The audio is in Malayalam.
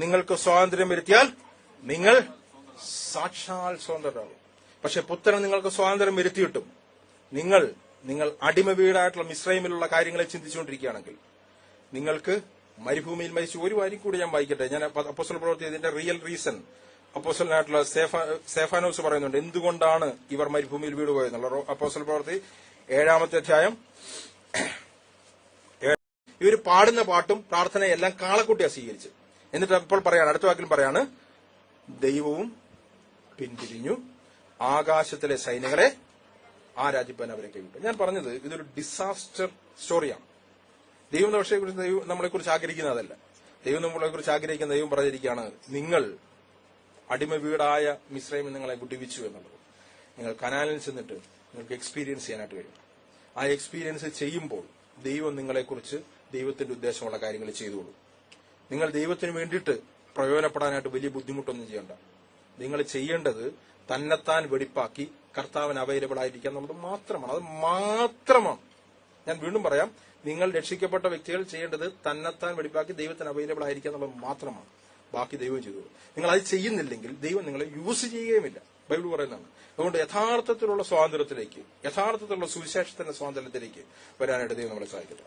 നിങ്ങൾക്ക് സ്വാതന്ത്ര്യം വരുത്തിയാൽ നിങ്ങൾ സാക്ഷാൽ സ്വതന്ത്രരാകും. പക്ഷെ പുത്രൻ നിങ്ങൾക്ക് സ്വാതന്ത്ര്യം വരുത്തിയിട്ടും നിങ്ങൾ അടിമ വീടായിട്ടുള്ള മിസ്രൈമിലുള്ള കാര്യങ്ങളെ ചിന്തിച്ചുകൊണ്ടിരിക്കുകയാണെങ്കിൽ നിങ്ങൾക്ക് മരുഭൂമിയിൽ മരിച്ചു. ഒരു വരി കൂടി ഞാൻ വായിക്കട്ടെ. ഞാൻ അപ്പോസ്തല പ്രവൃത്തി ഇതിന്റെ റിയൽ റീസൺ അപ്പോസ്തലനായിട്ടുള്ള സ്തേഫാനോസ് പറയുന്നുണ്ട്, എന്തുകൊണ്ടാണ് ഇവർ മരുഭൂമിയിൽ വീട് പോയെന്നുള്ള. അപ്പോസ്തല പ്രവൃത്തി 7-ാമത്തെ അധ്യായം. ഇവർ പാടുന്ന പാട്ടും പ്രാർത്ഥനയെല്ലാം കാളക്കുട്ടിയാ സ്വീകരിച്ച്. എന്നിട്ട് അപ്പോൾ പറയാണ്, അടുത്ത വാക്കിലും പറയാണ്, ദൈവവും പിന്തിരിഞ്ഞു ആകാശത്തിലെ സൈന്യങ്ങളെ ആരാധിപ്പാൻ അവരെ കൈവിട്ടു. ഞാൻ പറഞ്ഞത് ഇതൊരു ഡിസാസ്റ്റർ സ്റ്റോറിയാണ്. ദൈവം നമ്മളെക്കുറിച്ച് ആഗ്രഹിക്കുന്നതല്ല. ദൈവം നമ്മളെക്കുറിച്ച് ആഗ്രഹിക്കുന്ന ദൈവം പറഞ്ഞിരിക്കുകയാണ്, നിങ്ങൾ അടിമ വീടായ മിസ്രൈമിൽ നിങ്ങളെ വിടുവിച്ചു എന്നുള്ളത്. നിങ്ങൾ കനാലിൽ ചെന്നിട്ട് നിങ്ങൾക്ക് എക്സ്പീരിയൻസ് ചെയ്യാനായിട്ട് കഴിയും. ആ എക്സ്പീരിയൻസ് ചെയ്യുമ്പോൾ ദൈവം നിങ്ങളെക്കുറിച്ച് ദൈവത്തിന്റെ ഉദ്ദേശമുള്ള കാര്യങ്ങൾ ചെയ്തോളൂ. നിങ്ങൾ ദൈവത്തിന് വേണ്ടിയിട്ട് പ്രയോജനപ്പെടാനായിട്ട് വലിയ ബുദ്ധിമുട്ടൊന്നും ചെയ്യണ്ട. നിങ്ങൾ ചെയ്യേണ്ടത് തന്നെത്താൻ വെടിപ്പാക്കി കർത്താവിന് അവൈലബിൾ ആയിരിക്കുക എന്നുള്ളത് മാത്രമാണ്. അത് മാത്രമാണ്. ഞാൻ വീണ്ടും പറയാം, നിങ്ങൾ രക്ഷിക്കപ്പെട്ട വ്യക്തികൾ ചെയ്യേണ്ടത് തന്നെത്താൻ വെടിപ്പാക്കി ദൈവത്തിന് അവൈലബിൾ ആയിരിക്കുക എന്നുള്ളത് മാത്രമാണ്. ബാക്കി ദൈവം ചെയ്തോളൂ. നിങ്ങൾ അത് ചെയ്യുന്നില്ലെങ്കിൽ ദൈവം നിങ്ങളെ യൂസ് ചെയ്യുകയുമില്ല. ബൈബിൾ പറയുന്നതാണ്. അതുകൊണ്ട് യഥാർത്ഥത്തിലുള്ള സ്വാതന്ത്ര്യത്തിലേക്ക്, യഥാർത്ഥത്തിലുള്ള സുവിശേഷത്തിന്റെ സ്വാതന്ത്ര്യത്തിലേക്ക് വരാനായിട്ട് ദൈവം നമ്മളെ സഹായിക്കട്ടെ.